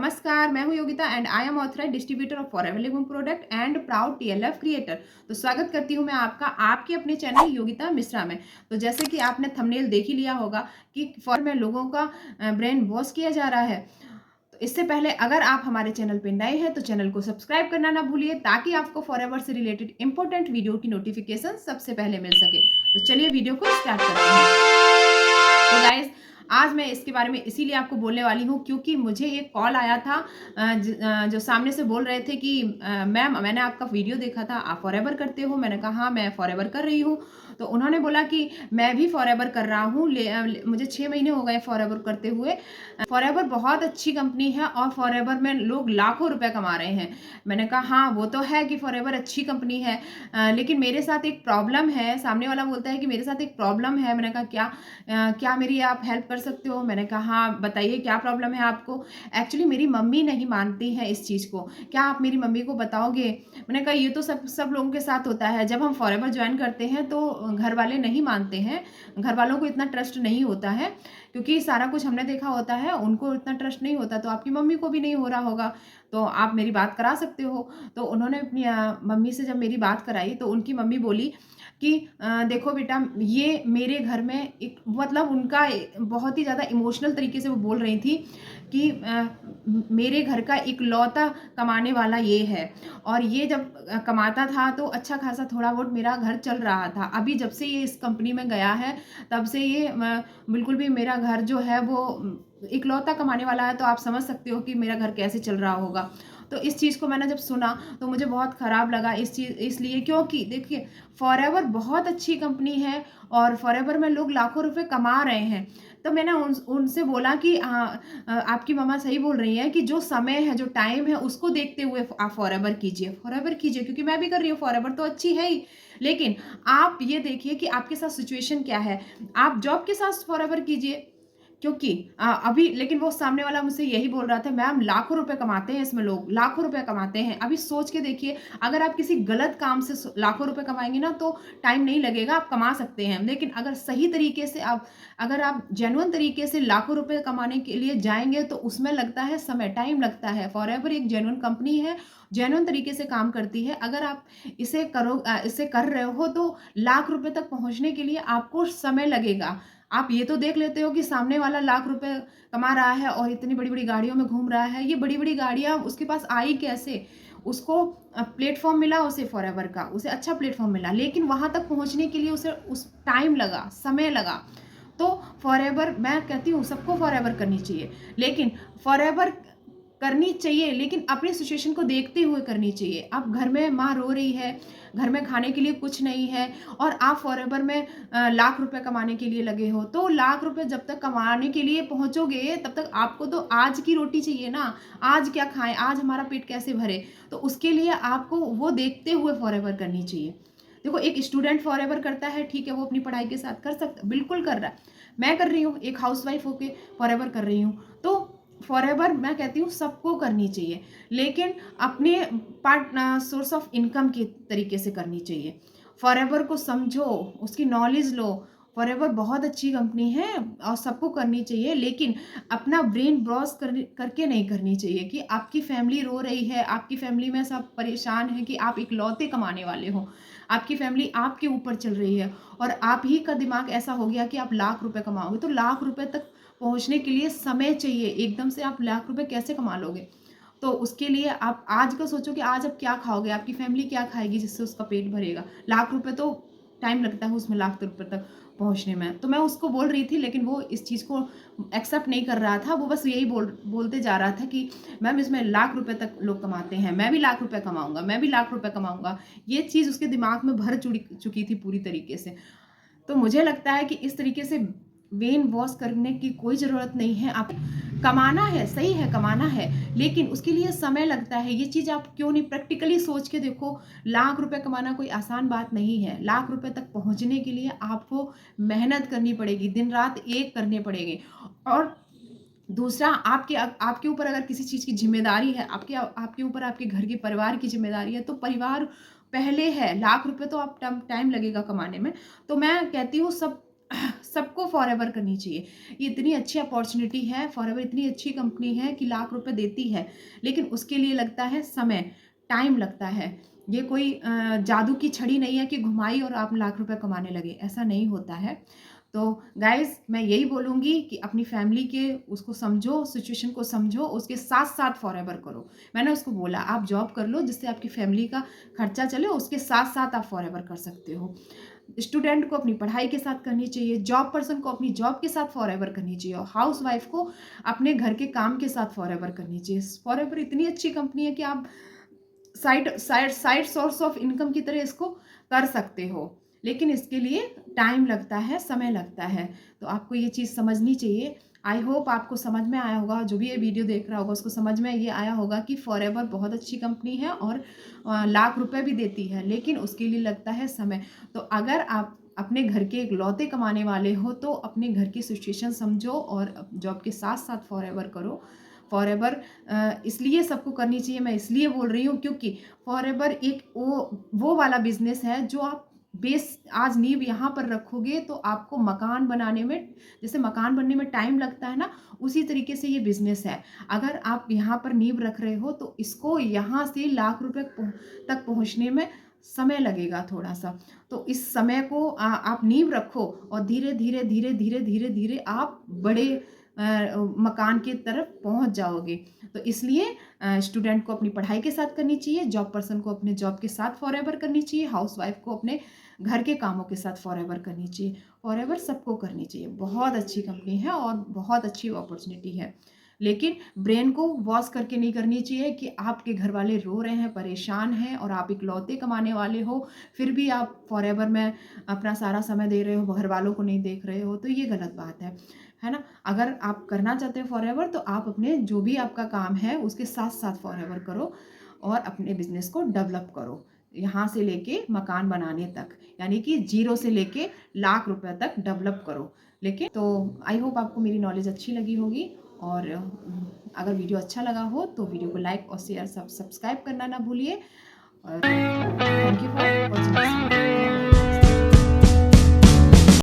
नमस्कार, मैं हूँ Yogita and I am authorised distributor of forever living product and proud TLF creator. तो स्वागत करती हूँ मैं आपका आपके अपने चैनल योगिता मिश्रा में। तो जैसे कि आपने थंबनेल देख ही लिया होगा कि फॉर में लोगों का ब्रेन वॉश किया जा रहा है। तो इससे पहले अगर आप हमारे चैनल पे नए हैं तो चैनल को सब्सक्राइब करना ना भूलिए ताकि आपको फॉरएवर से रिलेटेड इंपॉर्टेंट वीडियो की नोटिफिकेशन सबसे पहले मिल सके। तो चलिए वीडियो को स्टार्ट करते हैं। तो गाइज आज मैं इसके बारे में इसीलिए आपको बोलने वाली हूँ क्योंकि मुझे एक कॉल आया था जो सामने से बोल रहे थे कि मैम मैंने आपका वीडियो देखा था, आप फॉरएवर करते हो। मैंने कहा हाँ मैं फॉरएवर कर रही हूँ। तो उन्होंने बोला कि मैं भी फॉरएवर कर रहा हूँ, मुझे 6 महीने हो गए फॉरएवर करते हुए। फॉरएवर बहुत अच्छी कंपनी है और फॉरएवर में लोग लाखों रुपए कमा रहे हैं। मैंने कहा हाँ वो तो है कि फॉरएवर अच्छी कंपनी है, लेकिन मेरे साथ एक प्रॉब्लम है। सामने वाला बोलता है कि मेरे साथ एक प्रॉब्लम है। मैंने कहा क्या मेरी आप हेल्प कर सकते हो? मैंने कहा हाँ बताइए क्या प्रॉब्लम है आपको? एक्चुअली मेरी मम्मी नहीं मानती है इस चीज़ को, क्या आप मेरी मम्मी को बताओगे? मैंने कहा ये तो सब लोगों के साथ होता है। जब हम फॉरएवर ज्वाइन करते हैं तो घर वाले नहीं मानते हैं, घर वालों को इतना ट्रस्ट नहीं होता है क्योंकि सारा कुछ हमने देखा होता है, उनको इतना ट्रस्ट नहीं होता। तो आपकी मम्मी को भी नहीं हो रहा होगा, तो आप मेरी बात करा सकते हो। तो उन्होंने अपनी मम्मी से जब मेरी बात कराई तो उनकी मम्मी बोली कि देखो बेटा, ये मेरे घर में एक मतलब उनका बहुत ही ज़्यादा इमोशनल तरीके से वो बोल रही थी कि मेरे घर का इकलौता कमाने वाला ये है और ये जब कमाता था तो अच्छा खासा थोड़ा बहुत मेरा घर चल रहा था। अभी जब से ये इस कंपनी में गया है तब से ये बिल्कुल भी मेरा घर जो है वो इकलौता कमाने वाला है। तो आप समझ सकते हो कि मेरा घर कैसे चल रहा होगा। तो इस चीज़ को मैंने जब सुना तो मुझे बहुत ख़राब लगा इस चीज़ इसलिए क्योंकि देखिए फॉरएवर बहुत अच्छी कंपनी है और फॉरएवर में लोग लाखों रुपए कमा रहे हैं। तो मैंने उनसे बोला कि आपकी मम्मा सही बोल रही हैं कि जो समय है, जो टाइम है उसको देखते हुए आप फॉरएवर कीजिए क्योंकि मैं भी कर रही हूँ। फॉरएवर तो अच्छी है ही, लेकिन आप ये देखिए कि आपके साथ सिचुएशन क्या है। आप जॉब के साथ फॉरएवर कीजिए क्योंकि अभी लेकिन वो सामने वाला मुझसे यही बोल रहा था, मैम लाखों रुपए कमाते हैं इसमें, लोग लाखों रुपए कमाते हैं। अभी सोच के देखिए, अगर आप किसी गलत काम से लाखों रुपए कमाएंगे ना तो टाइम नहीं लगेगा, आप कमा सकते हैं। लेकिन अगर सही तरीके से अगर आप जेन्युइन तरीके से लाखों रुपए कमाने के लिए जाएंगे तो उसमें लगता है समय, टाइम लगता है। फॉरएवर एक जेन्युइन कंपनी है, जेन्युइन तरीके से काम करती है। अगर आप इसे कर रहे हो तो लाख रुपए तक पहुंचने के लिए आपको समय लगेगा। आप ये तो देख लेते हो कि सामने वाला लाख रुपए कमा रहा है और इतनी बड़ी-बड़ी गाड़ियों में घूम रहा है। ये बड़ी-बड़ी गाड़ियाँ उसके पास आई कैसे? उसको प्लेटफ़ॉर्म मिला उसे फॉरएवर का, उसे अच्छा प्लेटफ़ॉर्म मिला, लेकिन वहाँ तक पहुँचने के लिए उसे उस टाइम लगा, समय लगा। तो फॉरएवर मैं कहती हूँ सबको फॉरएवर करनी चाहिए, लेकिन फॉरएवर करनी चाहिए लेकिन अपनी सिचुएशन को देखते हुए करनी चाहिए। अब घर में माँ रो रही है, घर में खाने के लिए कुछ नहीं है और आप फॉरएवर में लाख रुपए कमाने के लिए लगे हो। तो लाख रुपए जब तक कमाने के लिए पहुँचोगे तब तक आपको तो आज की रोटी चाहिए ना, आज क्या खाएँ, आज हमारा पेट कैसे भरे? तो उसके लिए आपको वो देखते हुए फॉरएवर करनी चाहिए। देखो एक स्टूडेंट फॉरएवर करता है, ठीक है, वो अपनी पढ़ाई के साथ कर सकता, बिल्कुल कर रहा है। मैं कर रही हूँ, एक हाउसवाइफ होके फॉरएवर कर रही हूँ। तो फॉरएवर मैं कहती हूँ सबको करनी चाहिए, लेकिन अपने सोर्स ऑफ इनकम के तरीके से करनी चाहिए। फॉरएवर को समझो, उसकी नॉलेज लो। फॉरएवर बहुत अच्छी कंपनी है और सबको करनी चाहिए, लेकिन अपना ब्रेन ब्रॉस करके नहीं करनी चाहिए कि आपकी फैमिली रो रही है, आपकी फैमिली में सब परेशान है कि आप इकलौते कमाने वाले हो, आपकी फैमिली आपके ऊपर चल रही है और आप ही का दिमाग ऐसा हो गया कि आप लाख रुपए कमाओगे। तो लाख रुपए तक पहुँचने के लिए समय चाहिए, एकदम से आप लाख रुपए कैसे कमा लोगे? तो उसके लिए आप आज का सोचो कि आज आप क्या खाओगे, आपकी फैमिली क्या खाएगी जिससे उसका पेट भरेगा। लाख रुपए तो टाइम लगता है उसमें लाख रुपए तक पहुँचने में। तो मैं उसको बोल रही थी लेकिन वो इस चीज़ को एक्सेप्ट नहीं कर रहा था। वो बस यही बोलते जा रहा था कि मैम इसमें लाख रुपए तक लोग कमाते हैं, मैं भी लाख रुपए कमाऊँगा, मैं भी लाख रुपए कमाऊँगा। ये चीज़ उसके दिमाग में भर चुकी थी पूरी तरीके से। तो मुझे लगता है कि इस तरीके से ब्रेन वॉश करने की कोई ज़रूरत नहीं है। आप कमाना है, सही है कमाना है, लेकिन उसके लिए समय लगता है। ये चीज़ आप क्यों नहीं प्रैक्टिकली सोच के देखो, लाख रुपए कमाना कोई आसान बात नहीं है। लाख रुपए तक पहुँचने के लिए आपको मेहनत करनी पड़ेगी, दिन-रात एक करने पड़ेंगे। और दूसरा आपके ऊपर अगर किसी चीज़ की ज़िम्मेदारी है, आपके ऊपर आपके घर के परिवार की ज़िम्मेदारी है, तो परिवार पहले है। लाख रुपए तो आप टाइम लगेगा कमाने में। तो मैं कहती हूँ सबको फॉरएवर करनी चाहिए। ये इतनी अच्छी अपॉर्च्युनिटी है, फॉरएवर इतनी अच्छी कंपनी है कि लाख रुपए देती है, लेकिन उसके लिए लगता है समय, टाइम लगता है। ये कोई जादू की छड़ी नहीं है कि घुमाई और आप लाख रुपए कमाने लगे, ऐसा नहीं होता है। तो गाइज़ मैं यही बोलूँगी कि अपनी फैमिली के उसको समझो, सिचुएशन को समझो, उसके साथ-साथ फॉरएवर करो। मैंने उसको बोला आप जॉब कर लो जिससे आपकी फैमिली का खर्चा चले, उसके साथ-साथ आप फॉरएवर कर सकते हो। स्टूडेंट को अपनी पढ़ाई के साथ करनी चाहिए, जॉब पर्सन को अपनी जॉब के साथ फॉरएवर करनी चाहिए और हाउसवाइफ को अपने घर के काम के साथ फॉरएवर करनी चाहिए। फॉरएवर इतनी अच्छी कंपनी है कि आप साइड सोर्स ऑफ इनकम की तरह इसको कर सकते हो। लेकिन इसके लिए टाइम लगता है, समय लगता है। तो आपको ये चीज़ समझनी चाहिए। आई होप आपको समझ में आया होगा, जो भी ये वीडियो देख रहा होगा उसको समझ में ये आया होगा कि फॉरएवर बहुत अच्छी कंपनी है और लाख रुपए भी देती है, लेकिन उसके लिए लगता है समय। तो अगर आप अपने घर के इकलौते कमाने वाले हो तो अपने घर की सिचुएशन समझो और जॉब के साथ-साथ फॉरएवर करो। फॉरएवर इसलिए सबको करनी चाहिए, मैं इसलिए बोल रही हूँ क्योंकि फॉरएवर एक वो वाला बिज़नेस है जो आप बेस आज नींव यहाँ पर रखोगे तो आपको मकान बनाने में, जैसे मकान बनने में टाइम लगता है ना, उसी तरीके से ये बिज़नेस है। अगर आप यहाँ पर नींव रख रहे हो तो इसको यहाँ से लाख रुपए तक पहुँचने में समय लगेगा थोड़ा-सा। तो इस समय को आप नींव रखो और धीरे-धीरे, धीरे-धीरे, धीरे-धीरे आप बड़े मकान की तरफ पहुँच जाओगे। तो इसलिए स्टूडेंट को अपनी पढ़ाई के साथ करनी चाहिए, जॉब पर्सन को अपने जॉब के साथ फॉरएवर करनी चाहिए, हाउसवाइफ को अपने घर के कामों के साथ फॉरएवर करनी चाहिए। फॉरएवर सबको करनी चाहिए। बहुत अच्छी कंपनी है और बहुत अच्छी अपॉर्च्युनिटी है। लेकिन ब्रेन को वॉश करके नहीं करनी चाहिए कि आपके घर वाले रो रहे हैं, परेशान हैं और आप इकलौते कमाने वाले हो, फिर भी आप फॉरएवर में अपना सारा समय दे रहे हो, घर वालों को नहीं देख रहे हो, तो ये गलत बात है ना? अगर आप करना चाहते हो फॉरएवर तो आप अपने जो भी आपका काम है उसके साथ-साथ फॉरएवर करो और अपने बिज़नेस को डेवलप करो। यहाँ से लेके मकान बनाने तक, यानी कि ज़ीरो से लेके लाख रुपए तक डेवलप करो। लेकिन तो आई होप आपको मेरी नॉलेज अच्छी लगी होगी और अगर वीडियो अच्छा लगा हो तो वीडियो को लाइक और शेयर सब्सक्राइब करना ना भूलिए और thank you for watching this video.